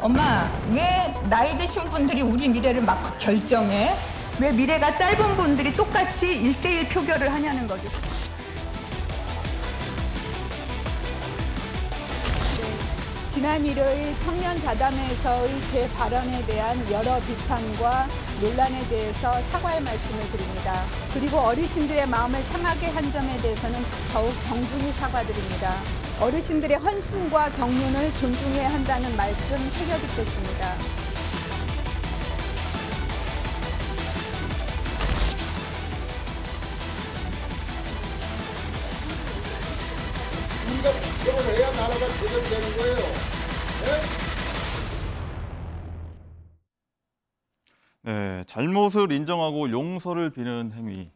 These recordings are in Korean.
엄마, 왜 나이 드신 분들이 우리 미래를 막 결정해? 왜 미래가 짧은 분들이 똑같이 1대1 표결을 하냐는 거죠. 지난 일요일 청년자담회에서의 제 발언에 대한 여러 비판과 논란에 대해서 사과의 말씀을 드립니다. 그리고 어르신들의 마음을 상하게 한 점에 대해서는 더욱 정중히 사과드립니다. 어르신들의 헌신과 경륜을 존중해야 한다는 말씀 새겨듣겠습니다. 우리가 투표를 해야 나라가 개정되는 거예요. 네, 잘못을 인정하고 용서를 비는 행위.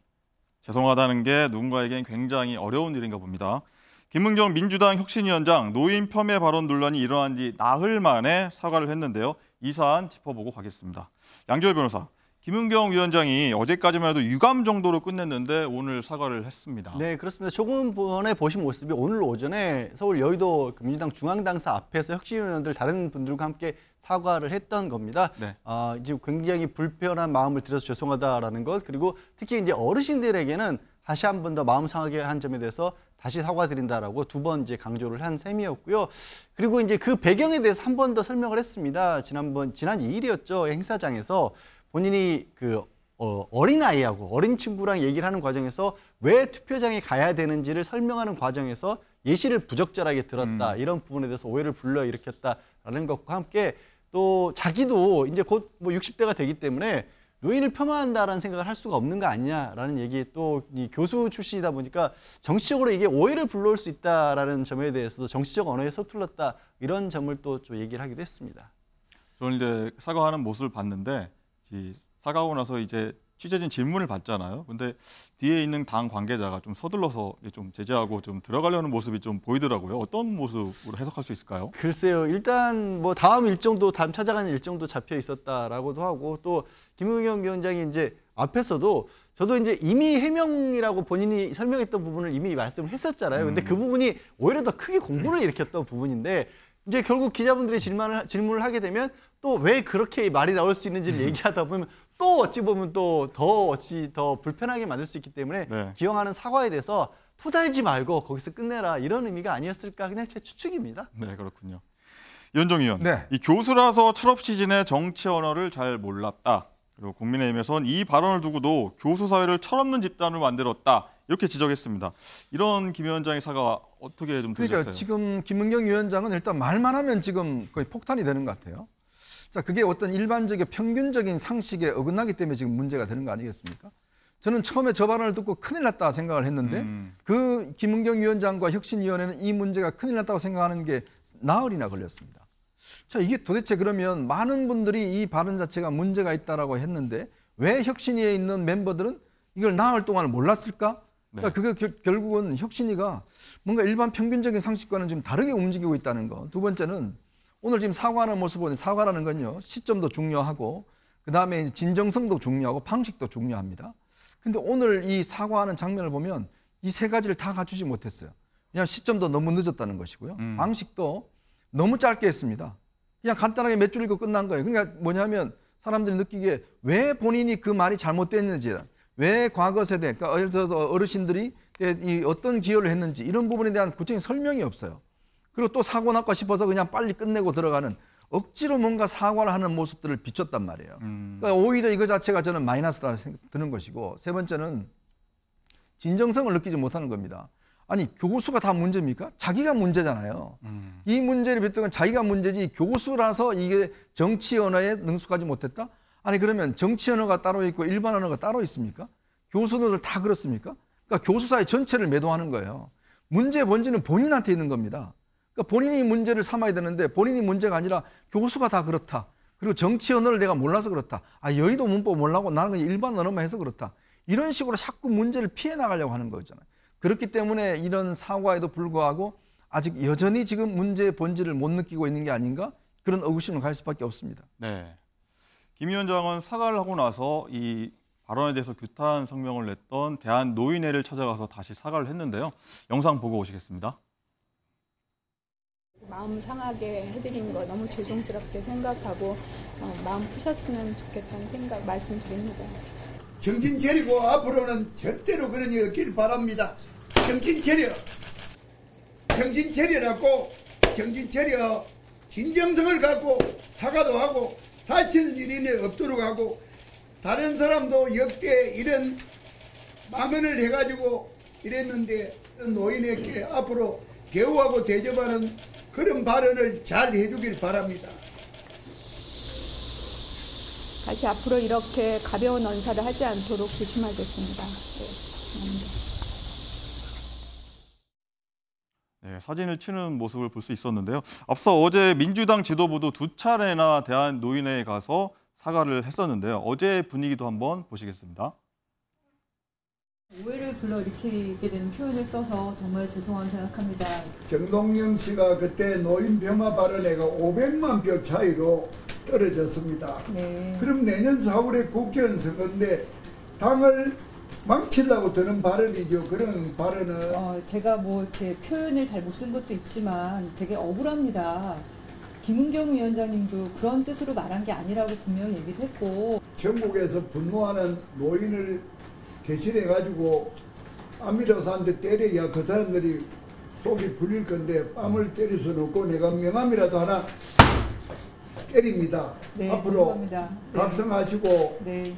죄송하다는 게 누군가에겐 굉장히 어려운 일인가 봅니다. 김은경 민주당 혁신위원장 노인 폄훼 발언 논란이 일어난 지 나흘 만에 사과를 했는데요. 이 사안 짚어보고 가겠습니다. 양지열 변호사, 김은경 위원장이 어제까지만 해도 유감 정도로 끝냈는데 오늘 사과를 했습니다. 네, 그렇습니다. 조금 전에 보신 모습이 오늘 오전에 서울 여의도 민주당 중앙당사 앞에서 혁신위원들 다른 분들과 함께 사과를 했던 겁니다. 네. 이제 굉장히 불편한 마음을 들여서 죄송하다라는 것, 그리고 특히 이제 어르신들에게는 다시 한 번 더 마음 상하게 한 점에 대해서 다시 사과드린다라고 두 번 이제 강조를 한 셈이었고요. 그리고 이제 그 배경에 대해서 한 번 더 설명을 했습니다. 지난 2일이었죠. 행사장에서 본인이 그 어린아이하고 어린 친구랑 얘기를 하는 과정에서 왜 투표장에 가야 되는지를 설명하는 과정에서 예시를 부적절하게 들었다. 이런 부분에 대해서 오해를 불러일으켰다라는 것과 함께 또 자기도 이제 곧 뭐 60대가 되기 때문에 노인을 폄하한다라는 생각을 할 수가 없는 거 아니냐라는 얘기, 또 이 교수 출신이다 보니까 정치적으로 이게 오해를 불러올 수 있다라는 점에 대해서도 정치적 언어에 서툴렀다, 이런 점을 또 좀 얘기를 하기도 했습니다. 저는 이제 사과하는 모습을 봤는데 사과하고 나서 이제 취재진 질문을 받잖아요. 근데 뒤에 있는 당 관계자가 좀 서둘러서 좀 제재하고 좀 들어가려는 모습이 좀 보이더라고요. 어떤 모습으로 해석할 수 있을까요? 글쎄요. 일단 뭐 다음 찾아가는 일정도 잡혀 있었다라고도 하고, 또 김은경 위원장이 이제 앞에서도 저도 이제 이미 해명이라고 본인이 설명했던 부분을 이미 말씀을 했었잖아요. 근데 그 부분이 오히려 더 크게 공분을 일으켰던 부분인데, 이제 결국 기자분들이 질문을 하게 되면 또 왜 그렇게 말이 나올 수 있는지를 얘기하다 보면 또 어찌 보면 또 더 불편하게 만들 수 있기 때문에 네. 기왕하는 사과에 대해서 토달지 말고 거기서 끝내라, 이런 의미가 아니었을까, 그냥 제 추측입니다. 네, 그렇군요. 이현정 의원, 네. 이 교수라서 철없이 지내 정치 언어를 잘 몰랐다. 그리고 국민의힘에선 이 발언을 두고도 교수 사회를 철없는 집단을 만들었다, 이렇게 지적했습니다. 이런 김 위원장의 사과 어떻게 좀 들으셨어요? 그러니까 지금 김은경 위원장은 일단 말만 하면 지금 거의 폭탄이 되는 것 같아요. 자, 그게 어떤 일반적인 평균적인 상식에 어긋나기 때문에 지금 문제가 되는 거 아니겠습니까? 저는 처음에 저 발언을 듣고 큰일 났다 생각을 했는데 그 김은경 위원장과 혁신위원회는 이 문제가 큰일 났다고 생각하는 게 나흘이나 걸렸습니다. 자, 이게 도대체 그러면 많은 분들이 이 발언 자체가 문제가 있다라고 했는데 왜 혁신위에 있는 멤버들은 이걸 나흘 동안 몰랐을까? 그러니까 그게 결국은 혁신위가 뭔가 일반 평균적인 상식과는 좀 다르게 움직이고 있다는 거. 두 번째는 오늘 지금 사과하는 모습을 보니, 사과라는 건요, 시점도 중요하고 그다음에 진정성도 중요하고 방식도 중요합니다. 근데 오늘 이 사과하는 장면을 보면 이 세 가지를 다 갖추지 못했어요. 그냥 시점도 너무 늦었다는 것이고요. 방식도 너무 짧게 했습니다. 그냥 간단하게 몇 줄 읽고 끝난 거예요. 그러니까 뭐냐면 사람들이 느끼기에 왜 본인이 그 말이 잘못됐는지, 왜 과거 세대, 그러니까 예를 들어서 어르신들이 어떤 기여를 했는지, 이런 부분에 대한 구체적인 설명이 없어요. 그리고 또 사고 날까 싶어서 그냥 빨리 끝내고 들어가는, 억지로 뭔가 사과를 하는 모습들을 비췄단 말이에요. 그러니까 오히려 이거 자체가 저는 마이너스라 드는 것이고, 세 번째는 진정성을 느끼지 못하는 겁니다. 아니, 교수가 다 문제입니까? 자기가 문제잖아요. 이 문제를 빗대건 자기가 문제지, 교수라서 이게 정치 언어에 능숙하지 못했다? 아니, 그러면 정치 언어가 따로 있고 일반 언어가 따로 있습니까? 교수들 다 그렇습니까? 그러니까 교수사회 전체를 매도하는 거예요. 문제의 본질은 본인한테 있는 겁니다. 그러니까 본인이 문제를 삼아야 되는데 본인이 문제가 아니라 교수가 다 그렇다. 그리고 정치 언어를 내가 몰라서 그렇다. 여의도 문법 몰라고 나는 그냥 일반 언어만 해서 그렇다. 이런 식으로 자꾸 문제를 피해 나가려고 하는 거잖아요. 그렇기 때문에 이런 사과에도 불구하고 아직 여전히 지금 문제의 본질을 못 느끼고 있는 게 아닌가, 그런 의구심을 갈 수밖에 없습니다. 네. 김 위원장은 사과를 하고 나서 이 발언에 대해서 규탄 성명을 냈던 대한노인회를 찾아가서 다시 사과를 했는데요. 영상 보고 오시겠습니다. 마음 상하게 해드린 거 너무 죄송스럽게 생각하고 마음 푸셨으면 좋겠다는 생각 말씀드립니다. 정신 차리고 앞으로는 절대로 그런 일 없길 바랍니다. 정신 차려. 정신 차려라고 정신 차려. 진정성을 갖고 사과도 하고 다시는 일이 없도록 하고 다른 사람도 역대 이런 망언을 해가지고 이랬는데 노인에게 앞으로 개우하고 대접하는 그런 발언을 잘 해주길 바랍니다. 다시 앞으로 이렇게 가벼운 언사를 하지 않도록 조심하겠습니다. 네, 네, 사진을 치는 모습을 볼 수 있었는데요. 앞서 어제 민주당 지도부도 2차례나 대한노인회에 가서 사과를 했었는데요. 어제 분위기도 한번 보시겠습니다. 오해를 불러일으키게 되는 표현을 써서 정말 죄송하다고 생각합니다. 정동영 씨가 그때 노인 폄하 발언회가 500만 표 차이로 떨어졌습니다. 네. 그럼 내년 4월에 국회의원 선거인데 당을 망치려고 드는 발언이죠. 그런 발언은 제가 뭐 이렇게 표현을 잘 못 쓴 것도 있지만 되게 억울합니다. 김은경 위원장님도 그런 뜻으로 말한 게 아니라고 분명히 얘기를 했고 전국에서 분노하는 노인을 대신해가지고 아미라사한테 때려야 그 사람들이 속이 풀릴 건데 뺨을 때릴 수는 없고 내가 명함이라도 하나 때립니다. 네, 앞으로 죄송합니다. 네. 각성하시고 네.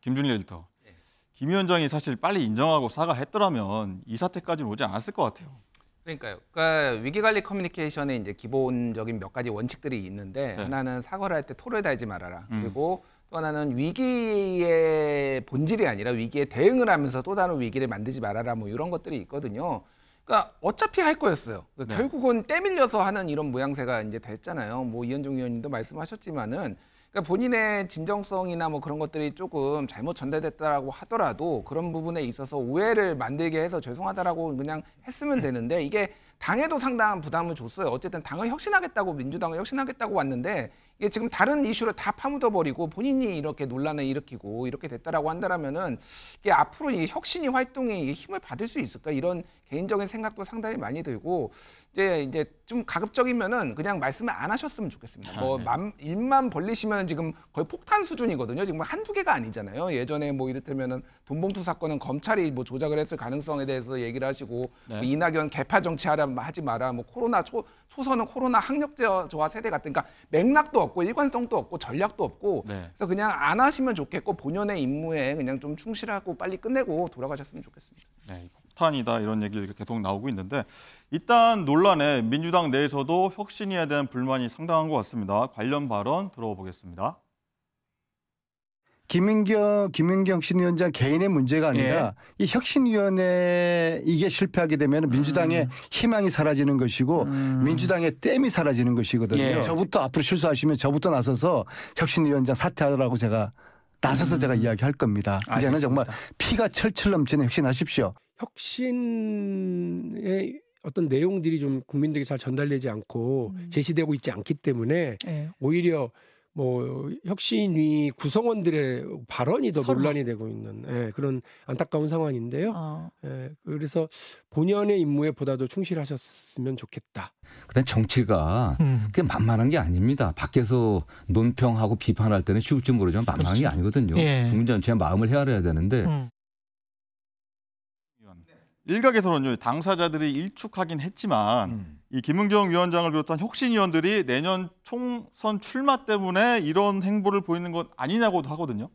김준일 에디터. 김 위원장이 사실 빨리 인정하고 사과했더라면 이 사태까지는 오지 않았을 것 같아요. 그러니까요. 그러니까 위기관리 커뮤니케이션에 이제 기본적인 몇 가지 원칙들이 있는데 네. 하나는 사과를 할 때 토를 달지 말아라. 그리고 또 하나는 위기의 본질이 아니라 위기에 대응을 하면서 또 다른 위기를 만들지 말아라. 뭐 이런 것들이 있거든요. 그러니까 어차피 할 거였어요. 그러니까 네. 결국은 때밀려서 하는 이런 모양새가 이제 됐잖아요. 뭐 이현종 의원님도 말씀하셨지만은 그러니까 본인의 진정성이나 뭐 그런 것들이 조금 잘못 전달됐다라고 하더라도 그런 부분에 있어서 오해를 만들게 해서 죄송하다라고 그냥 했으면 되는데 이게 당에도 상당한 부담을 줬어요. 어쨌든 당을 혁신하겠다고 민주당을 혁신하겠다고 왔는데 이게 지금 다른 이슈를 다 파묻어버리고 본인이 이렇게 논란을 일으키고 이렇게 됐다라고 한다라면은 이게 앞으로 이 혁신이 활동이 힘을 받을 수 있을까 이런 개인적인 생각도 상당히 많이 들고 이제 좀 가급적이면은 그냥 말씀을 안 하셨으면 좋겠습니다. 뭐 입만 벌리시면 지금 거의 폭탄 수준이거든요. 지금 한두 개가 아니잖아요. 예전에 뭐 이를테면은 돈봉투 사건은 검찰이 뭐 조작을 했을 가능성에 대해서 얘기를 하시고 네. 뭐 이낙연 개파 정치하지 마라. 뭐 코로나 초선은 코로나 학력저하 세대 같은 그러니까 맥락도 없고 일관성도 없고 전략도 없고 네. 그래서 그냥 안 하시면 좋겠고 본연의 임무에 그냥 좀 충실하고 빨리 끝내고 돌아가셨으면 좋겠습니다. 네, 폭탄이다 이런 얘기가 계속 나오고 있는데 일단 논란에 민주당 내에서도 혁신위에 대한 불만이 상당한 것 같습니다. 관련 발언 들어보겠습니다. 김은경 신위원장 개인의 문제가 아니라 이 혁신위원회 이게 실패하게 되면 민주당의 희망이 사라지는 것이고 민주당의 댐이 사라지는 것이거든요. 예. 저부터 앞으로 실수하시면 저부터 나서서 혁신위원장 사퇴하라고 제가 나서서 제가 이야기할 겁니다. 이제는 알겠습니다. 정말 피가 철철 넘치는 혁신하십시오. 혁신의 어떤 내용들이 좀 국민들에게 잘 전달되지 않고 제시되고 있지 않기 때문에 오히려 뭐 혁신위 구성원들의 발언이 더 논란이 되고 있는 그런 안타까운 상황인데요. 그래서 본연의 임무에 보다 더 충실하셨으면 좋겠다. 그다음 정치가 그게 만만한 게 아닙니다. 밖에서 논평하고 비판할 때는 쉬울지 모르지만 만만한 게 아니거든요. 국민 전체의 마음을 헤아려야 되는데 일각에서는요 당사자들이 일축하긴 했지만 이 김은경 위원장을 비롯한 혁신위원들이 내년 총선 출마 때문에 이런 행보를 보이는 것 아니냐고도 하거든요.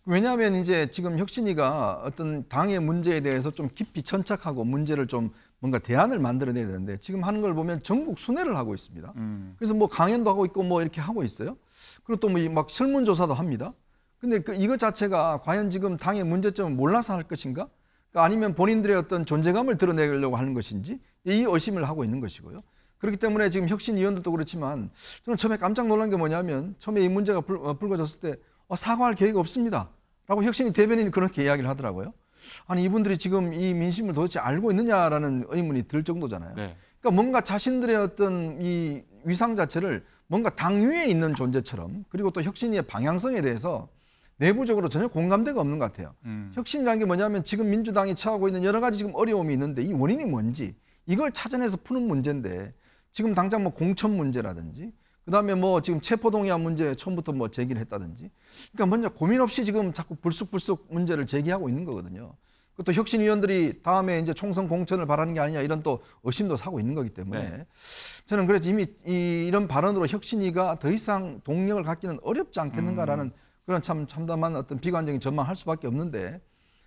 왜냐하면 이제 지금 혁신위가 어떤 당의 문제에 대해서 좀 깊이 천착하고 문제를 좀 뭔가 대안을 만들어내야 되는데 지금 하는 걸 보면 전국 순회를 하고 있습니다. 그래서 뭐 강연도 하고 있고 뭐 이렇게 하고 있어요. 그리고 또 뭐 막 설문조사도 합니다. 근데 이것 자체가 과연 지금 당의 문제점을 몰라서 할 것인가? 아니면 본인들의 어떤 존재감을 드러내려고 하는 것인지 이 의심을 하고 있는 것이고요. 그렇기 때문에 지금 혁신위원들도 그렇지만 저는 처음에 깜짝 놀란 게 뭐냐면 처음에 이 문제가 불거졌을 때 사과할 계획이 없습니다. 라고 혁신위 대변인이 그렇게 이야기를 하더라고요. 아니 이분들이 지금 이 민심을 도대체 알고 있느냐라는 의문이 들 정도잖아요. 네. 그러니까 뭔가 자신들의 어떤 이 위상 자체를 뭔가 당 위에 있는 존재처럼 그리고 또 혁신위의 방향성에 대해서 내부적으로 전혀 공감대가 없는 것 같아요. 혁신이라는 게 뭐냐면 지금 민주당이 처하고 있는 여러 가지 지금 어려움이 있는데 이 원인이 뭔지 이걸 찾아내서 푸는 문제인데 지금 당장 뭐 공천 문제라든지 그다음에 뭐 지금 체포동의안 문제 처음부터 뭐 제기를 했다든지 그러니까 먼저 고민 없이 지금 자꾸 불쑥불쑥 문제를 제기하고 있는 거거든요. 그것도 혁신위원들이 다음에 이제 총선 공천을 바라는 게 아니냐 이런 또 의심도 사고 있는 거기 때문에 네. 저는 그래서 이미 이런 발언으로 혁신위가 더 이상 동력을 갖기는 어렵지 않겠는가라는 그런 참 참담한 어떤 비관적인 전망할 수밖에 없는데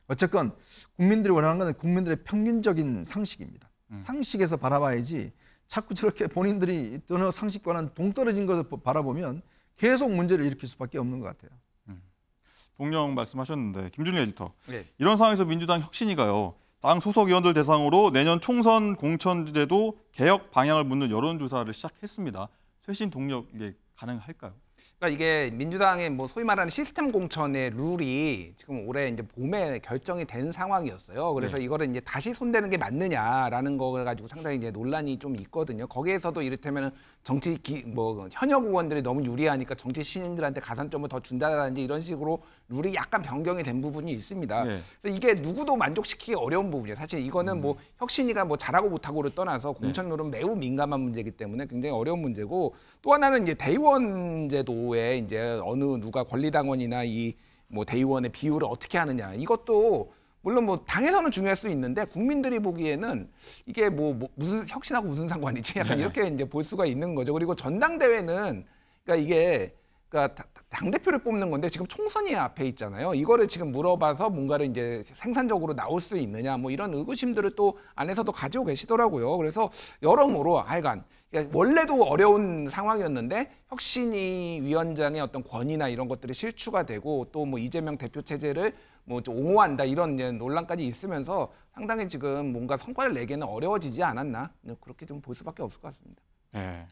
어쨌건 국민들이 원하는 것은 국민들의 평균적인 상식입니다. 상식에서 바라봐야지 자꾸 저렇게 본인들이 어느 상식과는 동떨어진 것을 바라보면 계속 문제를 일으킬 수밖에 없는 것 같아요. 동령 말씀하셨는데 김준일 에디터. 네. 이런 상황에서 민주당 혁신위가요. 당 소속 의원들 대상으로 내년 총선 공천제도 개혁 방향을 묻는 여론조사를 시작했습니다. 쇄신 동력 이게 가능할까요? 그러니까 이게 민주당의 뭐 소위 말하는 시스템 공천의 룰이 지금 올해 이제 봄에 결정이 된 상황이었어요. 그래서 이거를 이제 다시 손대는 게 맞느냐라는 거 가지고 상당히 이제 논란이 좀 있거든요. 거기에서도 이를테면 뭐 현역 의원들이 너무 유리하니까 정치 신인들한테 가산점을 더 준다라든지 이런 식으로 룰이 약간 변경이 된 부분이 있습니다. 네. 그래서 이게 누구도 만족시키기 어려운 부분이에요. 사실 이거는 뭐 혁신위가 뭐 잘하고 못하고를 떠나서 공천 룰은 매우 민감한 문제이기 때문에 굉장히 어려운 문제고 또 하나는 이제 대의원 제도에 이제 어느 누가 권리당원이나 이 뭐 대의원의 비율을 어떻게 하느냐 이것도 물론 뭐 당에서는 중요할 수 있는데 국민들이 보기에는 이게 뭐 무슨 혁신하고 무슨 상관이지 약간 이렇게 이제 볼 수가 있는 거죠. 그리고 전당대회는 그러니까 이게 그러니까 당대표를 뽑는 건데 지금 총선이 앞에 있잖아요. 이거를 지금 물어봐서 뭔가를 이제 생산적으로 나올 수 있느냐 뭐 이런 의구심들을 또 안에서도 가지고 계시더라고요. 그래서 여러모로 하여간 그러니까 원래도 어려운 상황이었는데 혁신위 위원장의 어떤 권위나 이런 것들이 실추가 되고 또 뭐 이재명 대표 체제를 뭐 좀 옹호한다 이런 이제 논란까지 있으면서 상당히 지금 뭔가 성과를 내기는 어려워지지 않았나 그렇게 좀 볼 수밖에 없을 것 같습니다. 네.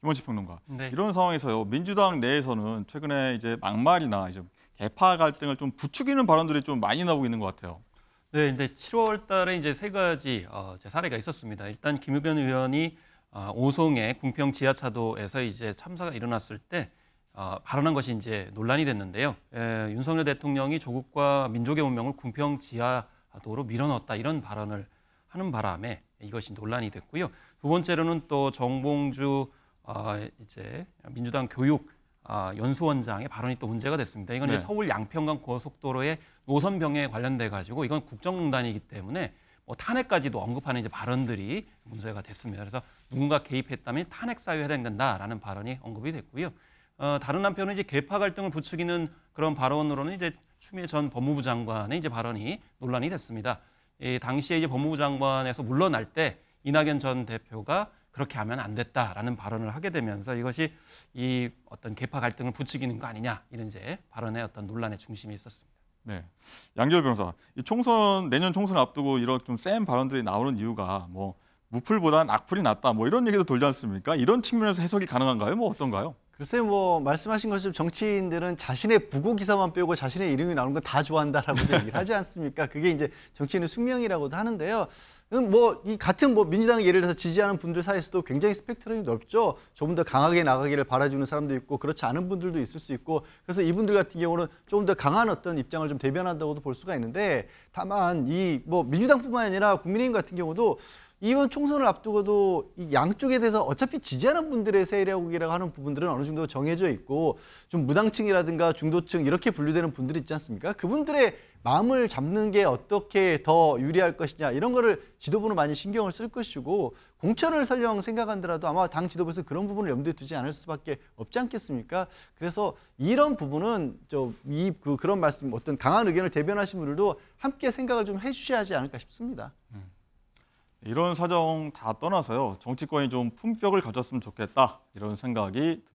김원식 평론가. 네. 이런 상황에서요. 민주당 내에서는 최근에 이제 막말이나 이제 개파 갈등을 좀 부추기는 발언들이 좀 많이 나오고 있는 것 같아요. 네, 근데 7월 달에 이제 세 가지 사례가 있었습니다. 일단 김의겸 의원이 오송의 궁평 지하차도에서 이제 참사가 일어났을 때 발언한 것이 이제 논란이 됐는데요. 윤석열 대통령이 조국과 민족의 운명을 궁평 지하도로 밀어넣었다 이런 발언을 하는 바람에 이것이 논란이 됐고요. 두 번째로는 또 정봉주 이제 민주당 교육 연수원장의 발언이 또 문제가 됐습니다. 이건 이제 서울 양평간 고속도로의 노선 변경에 관련돼 가지고 이건 국정농단이기 때문에 뭐 탄핵까지도 언급하는 이제 발언들이 문제가 됐습니다. 그래서 누군가 개입했다면 탄핵 사유에 해당된다라는 발언이 언급이 됐고요. 다른 한편은 이제 계파 갈등을 부추기는 그런 발언으로는 이제 추미애 전 법무부 장관의 이제 발언이 논란이 됐습니다. 당시에 이제 법무부 장관에서 물러날 때 이낙연 전 대표가 그렇게 하면 안 됐다라는 발언을 하게 되면서 이것이 이 어떤 계파 갈등을 부추기는 거 아니냐 이런 이제 발언의 어떤 논란의 중심이 있었습니다. 네, 양지열 변호사, 이 내년 총선 앞두고 이런 좀 센 발언들이 나오는 이유가 뭐 무풀보다는 악플이 낫다 뭐 이런 얘기도 돌지 않습니까? 이런 측면에서 해석이 가능한가요? 뭐 어떤가요? 글쎄 뭐 말씀하신 것처럼 정치인들은 자신의 부고 기사만 빼고 자신의 이름이 나오는 건 다 좋아한다라고 얘기를 하지 않습니까? 그게 이제 정치인의 숙명이라고도 하는데요. 뭐 이 같은 뭐 민주당 예를 들어서 지지하는 분들 사이에서도 굉장히 스펙트럼이 넓죠. 조금 더 강하게 나가기를 바라주는 사람도 있고 그렇지 않은 분들도 있을 수 있고 그래서 이분들 같은 경우는 조금 더 강한 어떤 입장을 좀 대변한다고도 볼 수가 있는데 다만 이 뭐 민주당뿐만 아니라 국민의힘 같은 경우도 이번 총선을 앞두고도 이 양쪽에 대해서 어차피 지지하는 분들의 세력이라고 하는 부분들은 어느 정도 정해져 있고 좀 무당층이라든가 중도층 이렇게 분류되는 분들이 있지 않습니까? 그분들의 마음을 잡는 게 어떻게 더 유리할 것이냐 이런 거를 지도부는 많이 신경을 쓸 것이고 공천을 설령 생각한더라도 아마 당 지도부에서 그런 부분을 염두에 두지 않을 수밖에 없지 않겠습니까? 그래서 이런 부분은 그런 말씀 어떤 강한 의견을 대변하신 분들도 함께 생각을 좀 해주셔야 하지 않을까 싶습니다. 이런 사정 다 떠나서요. 정치권이 좀 품격을 가졌으면 좋겠다 이런 생각이 듭니다.